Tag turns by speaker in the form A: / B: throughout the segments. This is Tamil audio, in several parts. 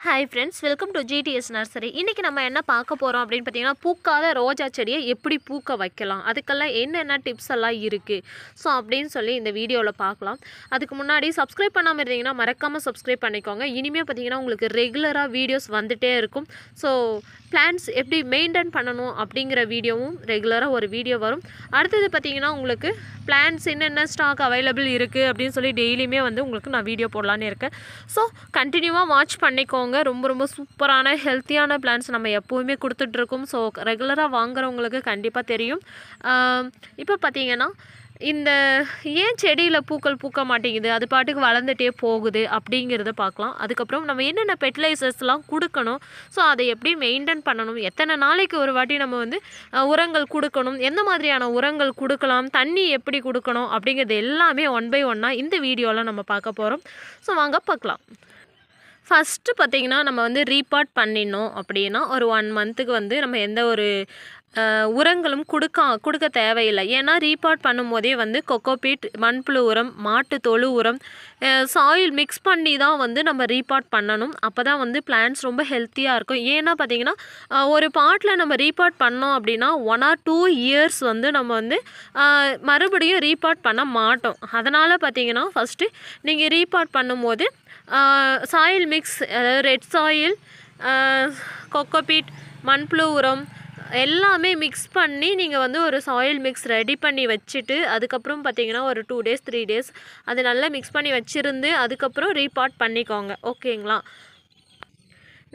A: Hi friends, welcome to GTS Nursery. இன்னைக்கு நம்ம என்ன பார்க்க போறோம் அப்படின்னு பார்த்தீங்கன்னா பூக்காத ரோஜா செடியை எப்படி பூக்க வைக்கலாம், அதுக்கெல்லாம் என்னென்ன டிப்ஸ் எல்லாம் இருக்குது ஸோ அப்படின்னு சொல்லி இந்த வீடியோவில் பார்க்கலாம். அதுக்கு முன்னாடி சப்ஸ்கிரைப் பண்ணாமல் இருந்தீங்கன்னா மறக்காமல் சப்ஸ்கிரைப் பண்ணிக்கோங்க. இனிமேல் பார்த்தீங்கன்னா உங்களுக்கு ரெகுலராக வீடியோஸ் வந்துகிட்டே இருக்கும். ஸோ பிளான்ஸ் எப்படி மெயின்டைன் பண்ணணும் அப்படிங்கிற வீடியோவும் ரெகுலராக ஒரு வீடியோ வரும். அடுத்தது பார்த்தீங்கன்னா உங்களுக்கு பிளான்ஸ் என்னென்ன ஸ்டாக் அவைலபிள் இருக்குது அப்படின்னு சொல்லி டெய்லியுமே வந்து உங்களுக்கு நான் வீடியோ போடலான்னு இருக்கேன். ஸோ கண்டினியூவாக வாட்ச் பண்ணிக்கோங்க. ரொம்ப சூப்பரான ஹெல்த்தியான பிளான்ஸ் நம்ம எப்போவுமே கொடுத்துட்ருக்கோம். ஸோ ரெகுலராக வாங்குறவங்களுக்கு கண்டிப்பாக தெரியும். இப்போ பார்த்தீங்கன்னா இந்த ஏன் செடியில் பூக்கள் பூக்க மாட்டேங்குது, அது பாட்டுக்கு வளர்ந்துட்டே போகுது அப்படிங்கிறத பார்க்கலாம். அதுக்கப்புறம் நம்ம என்னென்ன ஃபெர்டிலைசர்ஸ்லாம் கொடுக்கணும், ஸோ அதை எப்படி மெயின்டைன் பண்ணணும், எத்தனை நாளைக்கு ஒரு வாட்டி நம்ம வந்து உரங்கள் கொடுக்கணும், எந்த மாதிரியான உரங்கள் கொடுக்கலாம், தண்ணி எப்படி கொடுக்கணும் அப்படிங்கிறது எல்லாமே ஒன் பை ஒன்னாக இந்த வீடியோவில் நம்ம பார்க்க போகிறோம். ஸோ வாங்க பார்க்கலாம். ஃபஸ்ட்டு பார்த்திங்கன்னா நம்ம வந்து ரீபாட் பண்ணிடணும். அப்படின்னா ஒரு 1 மந்த்துக்கு வந்து நம்ம எந்த ஒரு உரங்களும் கொடுக்க தேவையில்லை. ஏன்னா ரீபாட் பண்ணும்போதே வந்து கொக்கோபீட், மண்புழு உரம், மாட்டு தொழு உரம், சாயில் மிக்ஸ் பண்ணி தான் வந்து நம்ம ரீபாட் பண்ணணும். அப்போ தான் வந்து பிளான்ட்ஸ் ரொம்ப ஹெல்த்தியாக இருக்கும். ஏன்னா பார்த்திங்கன்னா ஒரு பாட்டில் நம்ம ரீபாட் பண்ணோம் அப்படின்னா 1 or 2 இயர்ஸ் வந்து நம்ம வந்து மறுபடியும் ரீபாட் பண்ண மாட்டோம். அதனால் பார்த்திங்கன்னா ஃபஸ்ட்டு நீங்கள் ரீபாட் பண்ணும்போது சாயில் மிக்ஸ், அதாவது ரெட் சாயில், கொக்கோபீட், மண்புழு உரம் எல்லாமே மிக்ஸ் பண்ணி நீங்கள் வந்து ஒரு சாயில் மிக்ஸ் ரெடி பண்ணி வச்சுட்டு அதுக்கப்புறம் பார்த்தீங்கன்னா ஒரு 2 days 3 days அது நல்லா மிக்ஸ் பண்ணி வச்சுருந்து அதுக்கப்புறம் ரீபாட் பண்ணிக்கோங்க. ஓகேங்களா?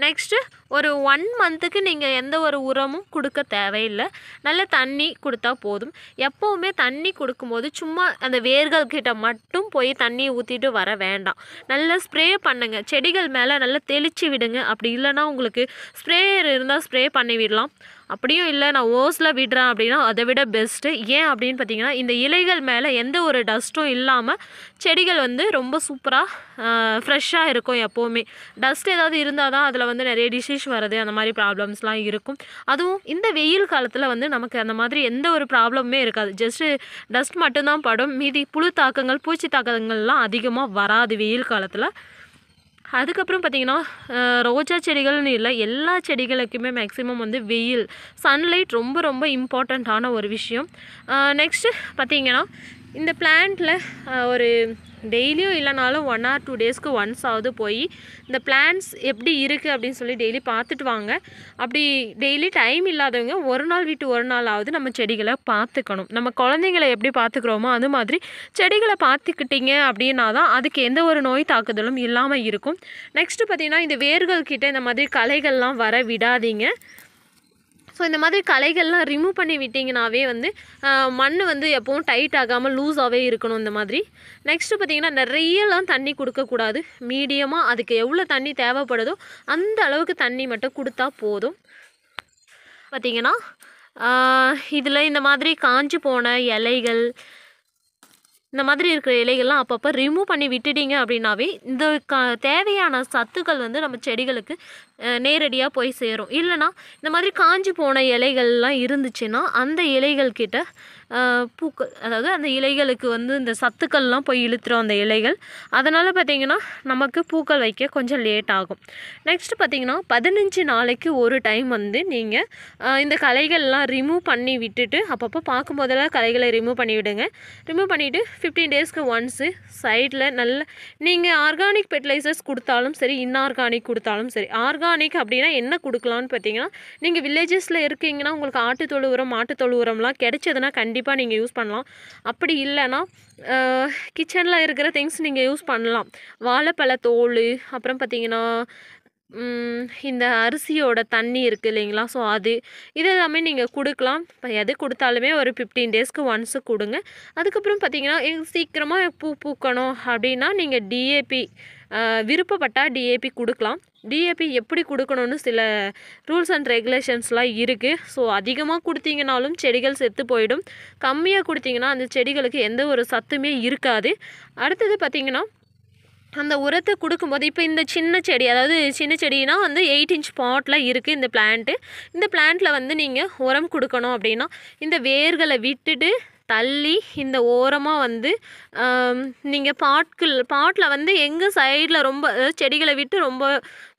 A: நெக்ஸ்ட்டு ஒரு 1 மந்த்துக்கு நீங்கள் எந்த ஒரு உரமும் கொடுக்க தேவையில்லை. நல்ல தண்ணி கொடுத்தா போதும். எப்போவுமே தண்ணி கொடுக்கும்போது சும்மா அந்த வேர்கள் கிட்ட மட்டும் போய் தண்ணி ஊற்றிட்டு வர வேண்டாம். நல்லா ஸ்ப்ரே பண்ணுங்கள். செடிகள் மேலே நல்லா தெளித்து விடுங்க. அப்படி இல்லைன்னா உங்களுக்கு ஸ்ப்ரேயர் இருந்தால் ஸ்ப்ரே பண்ணி விடலாம். அப்படியும் இல்லை நான் ஓஸில் விடுறேன் அப்படின்னா அதை விட பெஸ்ட்டு. ஏன் அப்படின்னு பார்த்தீங்கன்னா இந்த இலைகள் மேலே எந்த ஒரு டஸ்ட்டும் இல்லாமல் செடிகள் வந்து ரொம்ப சூப்பராக ஃப்ரெஷ்ஷாக இருக்கும். எப்போவுமே டஸ்ட் ஏதாவது இருந்தால் தான் அதில் வந்து நிறைய டிசீஸ் வருது, அந்த மாதிரி ப்ராப்ளம்ஸ்லாம் இருக்கும். அதுவும் இந்த வெயில் காலத்தில் வந்து நமக்கு அந்த மாதிரி எந்த ஒரு ப்ராப்ளமுமே இருக்காது. ஜஸ்ட்டு டஸ்ட் மட்டும்தான் படும். மீதி புழு தாக்கங்கள், பூச்சி தாக்கங்கள்லாம் அதிகமாக வராது வெயில் காலத்தில். அதுக்கப்புறம் பார்த்திங்கன்னா ரோஜா செடிகள்னு இல்லை, எல்லா செடிகளுக்குமே மேக்ஸிமம் வந்து வெயில், சன்லைட் ரொம்ப இம்பார்ட்டண்ட்டான ஒரு விஷயம். நெக்ஸ்ட்டு பார்த்திங்கன்னா இந்த பிளான்ட்டில் ஒரு டெய்லியும் இல்லைனாலும் 1 or 2 daysக்கு ஒன்ஸ் ஆகுது போய் இந்த பிளான்ட்ஸ் எப்படி இருக்குது அப்படின்னு சொல்லி டெய்லி பார்த்துட்டு வாங்க. அப்படி டெய்லி டைம் இல்லாதவங்க ஒரு நாள் விட்டு ஒரு நாளாவது நம்ம செடிகளை பார்த்துக்கணும். நம்ம குழந்தைங்களை எப்படி பார்த்துக்கிறோமோ அது மாதிரி செடிகளை பார்த்துக்கிட்டிங்க அப்படின்னா தான் அதுக்கு எந்த ஒரு நோய் தாக்குதலும் இல்லாமல் இருக்கும். நெக்ஸ்ட்டு பார்த்திங்கன்னா இந்த வேர்கள் கிட்ட இந்த மாதிரி களைகள்லாம் வர விடாதீங்க. ஸோ இந்த மாதிரி களைகள்லாம் ரிமூவ் பண்ணி விட்டிங்கனாவே வந்து மண் வந்து எப்போவும் டைட் ஆகாமல் லூஸாகவே இருக்கணும் இந்த மாதிரி. நெக்ஸ்ட்டு பார்த்திங்கன்னா நிறையலாம் தண்ணி கொடுக்கக்கூடாது. மீடியமாக அதுக்கு எவ்வளோ தண்ணி தேவைப்படுதோ அந்த அளவுக்கு தண்ணி மட்டும் கொடுத்தா போதும். பார்த்திங்கன்னா இதில் இந்த மாதிரி காஞ்சி போன இலைகள், இந்த மாதிரி இருக்கிற இலைகள்லாம் அப்பப்போ ரிமூவ் பண்ணி விட்டுட்டிங்க அப்படின்னாவே இந்த தேவையான சத்துக்கள் வந்து நம்ம செடிகளுக்கு நேரடியாக போய் சேரும். இல்லைனா இந்த மாதிரி காஞ்சி போன இலைகள்லாம் இருந்துச்சுன்னா அந்த இலைகள் கிட்ட பூக்கள், அதாவது அந்த இலைகளுக்கு வந்து இந்த சத்துக்கள்லாம் போய் இழுத்துரும் அந்த இலைகள். அதனால் பார்த்திங்கன்னா நமக்கு பூக்கள் வைக்க கொஞ்சம் லேட் ஆகும். நெக்ஸ்ட்டு பார்த்திங்கன்னா 15 நாளைக்கு ஒரு டைம் வந்து நீங்கள் இந்த களைகள்லாம் ரிமூவ் பண்ணி விட்டுட்டு அப்பப்போ பார்க்கும்போதெல்லாம் களைகளை ரிமூவ் பண்ணி விடுங்க. ரிமூவ் பண்ணிவிட்டு 15 daysக்கு ஒன்ஸு சைடில் நல்ல நீங்கள் ஆர்கானிக் ஃபெர்டிலைசர்ஸ் கொடுத்தாலும் சரி, இன்ஆர்கானிக் கொடுத்தாலும் சரி. ஆர்கானிக் அப்படின்னா என்ன கொடுக்கலான்னு பார்த்தீங்கன்னா நீங்கள் வில்லேஜஸில் இருக்கீங்கன்னா உங்களுக்கு ஆட்டுத்தொழு உரம், மாட்டுத்தொழு உரம்லாம் கிடைச்சதுன்னா கண்டிப்பாக நீங்கள் யூஸ் பண்ணலாம். அப்படி இல்லைன்னா கிச்சனில் இருக்கிற திங்ஸ் நீங்கள் யூஸ் பண்ணலாம். வாழைப்பழ தோல், அப்புறம் பார்த்திங்கன்னா இந்த அரிசியோட தண்ணி இருக்குது இல்லைங்களா, ஸோ அது இதெல்லாமே நீங்கள் கொடுக்கலாம். இப்போ எது கொடுத்தாலுமே ஒரு 15 daysக்கு ஒன்ஸு கொடுங்க. அதுக்கப்புறம் பார்த்திங்கன்னா சீக்கிரமாக பூக்கணும் அப்படின்னா நீங்கள் டிஏபி விருப்பப்பட்டால் டிஏபி கொடுக்கலாம். டிஏபி எப்படி கொடுக்கணும்னு சில ரூல்ஸ் அண்ட் ரெகுலேஷன்ஸ்லாம் இருக்குது. ஸோ அதிகமாக கொடுத்தீங்கனாலும் செடிகள் செத்து போயிடும். கம்மியாக கொடுத்தீங்கன்னா அந்த செடிகளுக்கு எந்த ஒரு சத்துமே இருக்காது. அடுத்தது பார்த்திங்கன்னா அந்த உரத்தை கொடுக்கும்போது இப்போ இந்த சின்ன செடி, அதாவது சின்ன செடினா வந்து 8 inch பாட்டில் இருக்குது இந்த பிளான்ட்டு. இந்த பிளான்ட்டில் வந்து நீங்கள் உரம் கொடுக்கணும் அப்படின்னா இந்த வேர்களை விட்டுட்டு தள்ளி இந்த ஓரமாக வந்து நீங்கள் பாட்டில் வந்து எங்கள் சைடில் ரொம்ப அதாவது செடிகளை விட்டு ரொம்ப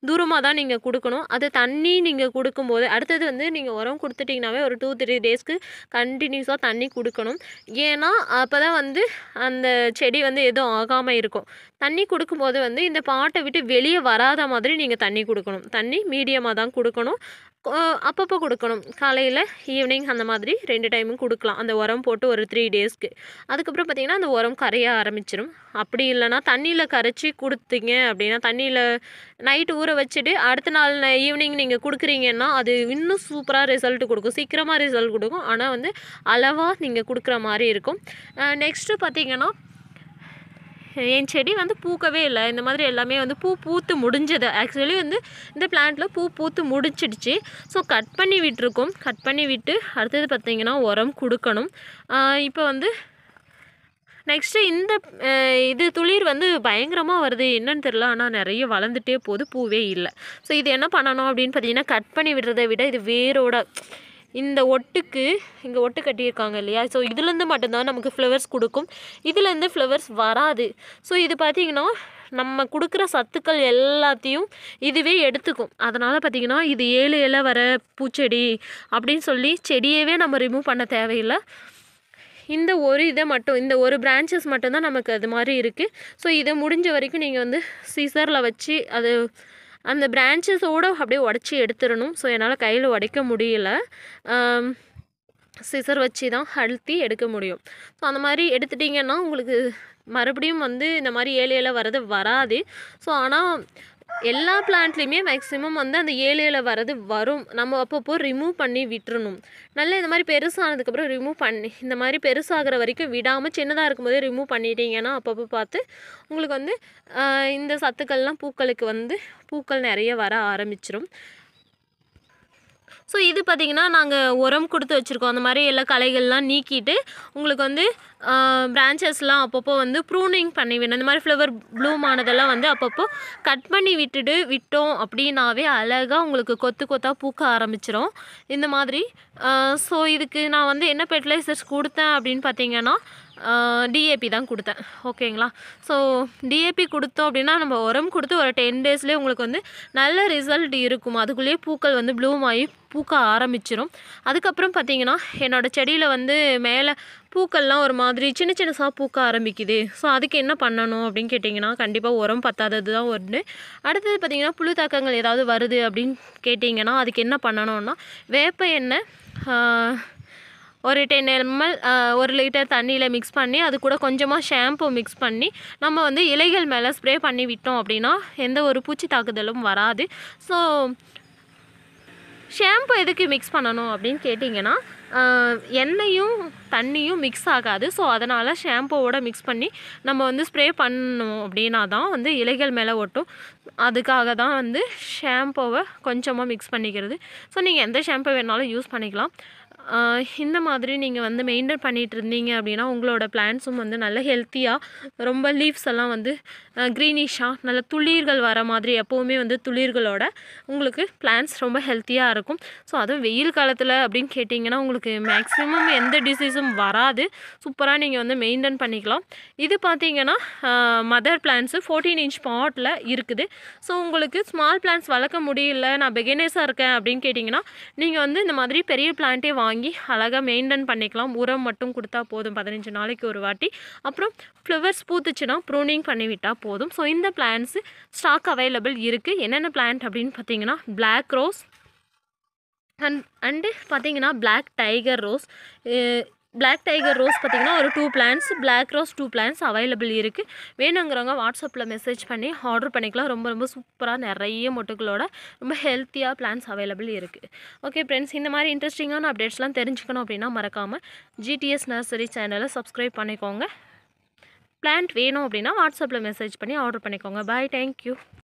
A: தூரமாக தான் நீங்கள் கொடுக்கணும். அது தண்ணி நீங்கள் கொடுக்கும்போது அடுத்தது வந்து நீங்கள் உரம் கொடுத்துட்டிங்கனாவே ஒரு 2-3 டேஸ்க்கு கண்டினியூஸாக தண்ணி கொடுக்கணும். ஏன்னா அப்போ தான் வந்து அந்த செடி வந்து எதுவும் ஆகாமல் இருக்கும். தண்ணி கொடுக்கும்போது வந்து இந்த பாட்டை விட்டு வெளியே வராத மாதிரி நீங்கள் தண்ணி கொடுக்கணும். தண்ணி மீடியமாக தான் கொடுக்கணும். அப்பப்போ கொடுக்கணும். காலையில் ஈவினிங் அந்த மாதிரி 2 டைமும் கொடுக்கலாம். அந்த உரம் போட்டு ஒரு 3 டேஸ்க்கு. அதுக்கப்புறம் பார்த்திங்கன்னா அந்த உரம் கரைய ஆரம்பிச்சிடும். அப்படி இல்லைனா தண்ணியில் கரைச்சி கொடுத்தீங்க அப்படின்னா தண்ணியில் நைட்டு ஊற வச்சுட்டு அடுத்த நாள் ஈவினிங் நீங்கள் கொடுக்குறீங்கன்னா அது இன்னும் சூப்பராக ரிசல்ட் கொடுக்கும். சீக்கிரமாக ரிசல்ட் கொடுக்கும். ஆனால் வந்து அளவாக நீங்கள் கொடுக்குற மாதிரி இருக்கும். நெக்ஸ்ட்டு பார்த்திங்கன்னா என் செடி வந்து பூக்கவே இல்லை. இந்த மாதிரி எல்லாமே வந்து பூத்து முடிஞ்சது. ஆக்சுவலி வந்து இந்த பிளான்ட்டில் பூத்து முடிச்சிடுச்சு. ஸோ கட் பண்ணி விட்டுருக்கோம். கட் பண்ணி விட்டு அடுத்தது பார்த்திங்கன்னா உரம் கொடுக்கணும். இப்போ வந்து நெக்ஸ்ட்டு இந்த இது துளிர் வந்து பயங்கரமாக வருது. என்னன்னு தெரில. ஆனால் நிறைய வளர்ந்துட்டே போகுது. பூவே இல்லை. ஸோ இது என்ன பண்ணணும் அப்படின்னு பார்த்தீங்கன்னா கட் பண்ணி விடுறதை விட இது வேரோட இந்த ஒட்டுக்கு இங்கே ஒட்டு கட்டியிருக்காங்க இல்லையா? ஸோ இதுலேருந்து மட்டும்தான் நமக்கு ஃப்ளவர்ஸ் கொடுக்கும். இதுலேருந்து ஃப்ளவர்ஸ் வராது. ஸோ இது பார்த்திங்கன்னா நம்ம கொடுக்குற சத்துக்கள் எல்லாத்தையும் இதுவே எடுத்துக்கும். அதனால் பார்த்திங்கன்னா இது 7 இலை வர பூச்செடி அப்படின்னு சொல்லி செடியவே நம்ம ரிமூவ் பண்ண தேவையில்லை. இந்த ஒரு இதை மட்டும் இந்த ஒரு பிரான்ச்சஸ் மட்டும்தான் நமக்கு அது மாதிரி இருக்குது. ஸோ இதை முடிஞ்ச வரைக்கும் நீங்கள் வந்து சீசரில் வச்சு அது அந்த பிரான்ச்சஸோடு அப்படியே உடச்சி எடுத்துடணும். ஸோ என்னால் கையில் உடைக்க முடியல. சிசர் வச்சு தான் அழுத்தி எடுக்க முடியும். ஸோ அந்த மாதிரி எடுத்துட்டிங்கன்னா உங்களுக்கு மறுபடியும் வந்து இந்த மாதிரி 7 இலை வரது வராது. ஸோ ஆனால் எல்லா பிளான்ட்லேயுமே மேக்ஸிமம் வந்து அந்த 7 இலை வரது வரும். நம்ம அப்பப்போ ரிமூவ் பண்ணி விட்டுறணும். நல்லா இந்த மாதிரி பெருசானதுக்கப்புறம் ரிமூவ் பண்ணி இந்த மாதிரி பெருசாகிற வரைக்கும் விடாமல் சின்னதாக இருக்கும்போதே ரிமூவ் பண்ணிட்டீங்கன்னா அப்பப்போ பார்த்து உங்களுக்கு வந்து இந்த சத்துக்கள்லாம் பூக்களுக்கு வந்து பூக்கள் நிறைய வர ஆரம்பிச்சிடும். ஸோ இது பார்த்திங்கன்னா நாங்கள் உரம் கொடுத்து வச்சுருக்கோம். அந்த மாதிரி எல்லா களைகள்லாம் நீக்கிட்டு உங்களுக்கு வந்து பிரான்ச்சஸ்லாம் அப்பப்போ வந்து ப்ரூனிங் பண்ணி விடணும். இந்த மாதிரி ஃப்ளவர் ப்ளூம் ஆனதெல்லாம் வந்து அப்பப்போ கட் பண்ணி விட்டோம் அப்படின்னாவே அழகாக உங்களுக்கு கொத்து கொத்தாக பூக்க ஆரம்பிச்சிடும் இந்த மாதிரி. ஸோ இதுக்கு நான் வந்து என்ன ஃபெர்டிலைசர்ஸ் கொடுத்தேன் அப்படின்னு பார்த்தீங்கன்னா டிஏபி தான் கொடுத்தேன். ஓகேங்களா? ஸோ டிஏபி கொடுத்தோம் அப்படின்னா நம்ம உரம் கொடுத்து ஒரு 10 டேஸ்லேயே உங்களுக்கு வந்து நல்ல ரிசல்ட் இருக்கும். அதுக்குள்ளேயே பூக்கள் வந்து ப்ளூம் ஆகி பூக்க ஆரம்பிச்சிடும். அதுக்கப்புறம் பார்த்திங்கன்னா என்னோடய செடியில் வந்து மேலே பூக்கள்லாம் ஒரு மாதிரி சின்ன சின்னதாக பூக்க ஆரம்பிக்குது. ஸோ அதுக்கு என்ன பண்ணணும் அப்படின்னு கேட்டிங்கன்னா கண்டிப்பாக உரம் பத்தாதது தான் ஒன்று. அடுத்தது பார்த்திங்கன்னா புழு தாக்கங்கள் ஏதாவது வருது அப்படின்னு கேட்டிங்கன்னா அதுக்கு என்ன பண்ணணும்னா வேப்ப எண்ணெய் ஒரு 10 ml 1 லிட்டர் தண்ணியில் மிக்ஸ் பண்ணி அது கூட கொஞ்சமாக ஷாம்பு மிக்ஸ் பண்ணி நம்ம வந்து இலைகள் மேலே ஸ்ப்ரே பண்ணி விட்டோம் அப்படின்னா எந்த ஒரு பூச்சி தாக்குதலும் வராது. ஸோ ஷாம்பு எதுக்கு மிக்ஸ் பண்ணணும் அப்படின்னு கேட்டிங்கன்னா எண்ணெயும் தண்ணியும் மிக்ஸ் ஆகாது. ஸோ அதனால் ஷாம்புவோட மிக்ஸ் பண்ணி நம்ம வந்து ஸ்ப்ரே பண்ணணும் அப்படின்னா தான் வந்து இலைகள் மேலே ஒட்டும். அதுக்காக தான் வந்து ஷாம்புவை கொஞ்சமாக மிக்ஸ் பண்ணிக்கிறது. ஸோ நீங்கள் எந்த ஷாம்பு வேணாலும் யூஸ் பண்ணிக்கலாம். இந்த மாதிரி நீங்கள் வந்து மெயின்டைன் பண்ணிகிட்டு இருந்தீங்க அப்படின்னா உங்களோட பிளான்ட்ஸும் வந்து நல்ல ஹெல்த்தியாக ரொம்ப லீவ்ஸ் எல்லாம் வந்து க்ரீனிஷாக நல்ல துளிர்கள் வர மாதிரி எப்போவுமே வந்து துளிர்களோட உங்களுக்கு பிளான்ட்ஸ் ரொம்ப ஹெல்த்தியாக இருக்கும். ஸோ அதுவும் வெயில் காலத்தில் அப்படின்னு கேட்டிங்கன்னா உங்களுக்கு மேக்ஸிமம் எந்த டிசீஸும் வராது. சூப்பராக நீங்கள் வந்து மெயின்டைன் பண்ணிக்கலாம். இது பார்த்திங்கன்னா மதர் பிளான்ட்ஸு 14 inch பாட்டில் இருக்குது. ஸோ உங்களுக்கு ஸ்மால் பிளான்ட்ஸ் வளர்க்க முடியல நான் பிகினர்ஸாக இருக்கேன் அப்படின்னு கேட்டிங்கன்னா நீங்கள் வந்து இந்த மாதிரி பெரிய பிளான்ட்டே வாங்கி அழகாக மெயின்டைன் பண்ணிக்கலாம். உரம் மட்டும் கொடுத்தா போதும் 15 நாளைக்கு ஒரு வாட்டி. அப்புறம் ஃப்ளவர்ஸ் பூத்துச்சுன்னா ப்ரூனிங் பண்ணிவிட்டால் போதும். ஸோ இந்த பிளான்ட்ஸு ஸ்டாக் அவைலபிள் இருக்குது. என்னென்ன பிளான்ட் அப்படின்னு பார்த்தீங்கன்னா பிளாக் ரோஸ் அண்டு பார்த்தீங்கன்னா black tiger rose. Black tiger rose பார்த்திங்கன்னா ஒரு 2 plants, black rose 2 plants available இருக்குது. வேணுங்கிறவங்க வாட்ஸ்அப்பில் மெசேஜ் பண்ணி ஆர்டர் பண்ணிக்கலாம். ரொம்ப ரொம்ப சூப்பராக நிறைய மொட்டுகளோட ரொம்ப ஹெல்த்தியாக பிளான்ட்ஸ் அவைலபிள் இருக்குது. ஓகே ஃப்ரெண்ட்ஸ், இந்த மாதிரி இன்ட்ரெஸ்டிங்கான அப்டேட்ஸ்லாம் தெரிஞ்சுக்கணும் அப்படின்னா மறக்காமல் ஜிடிஎஸ் நர்சரி சேனலை சப்ஸ்கிரைப் பண்ணிக்கோங்க. பிளான்ட் வேணும் அப்படின்னா வாட்ஸ்அப்பில் மெசேஜ் பண்ணி ஆர்டர் பண்ணிக்கோங்க. பாய், தேங்க்யூ.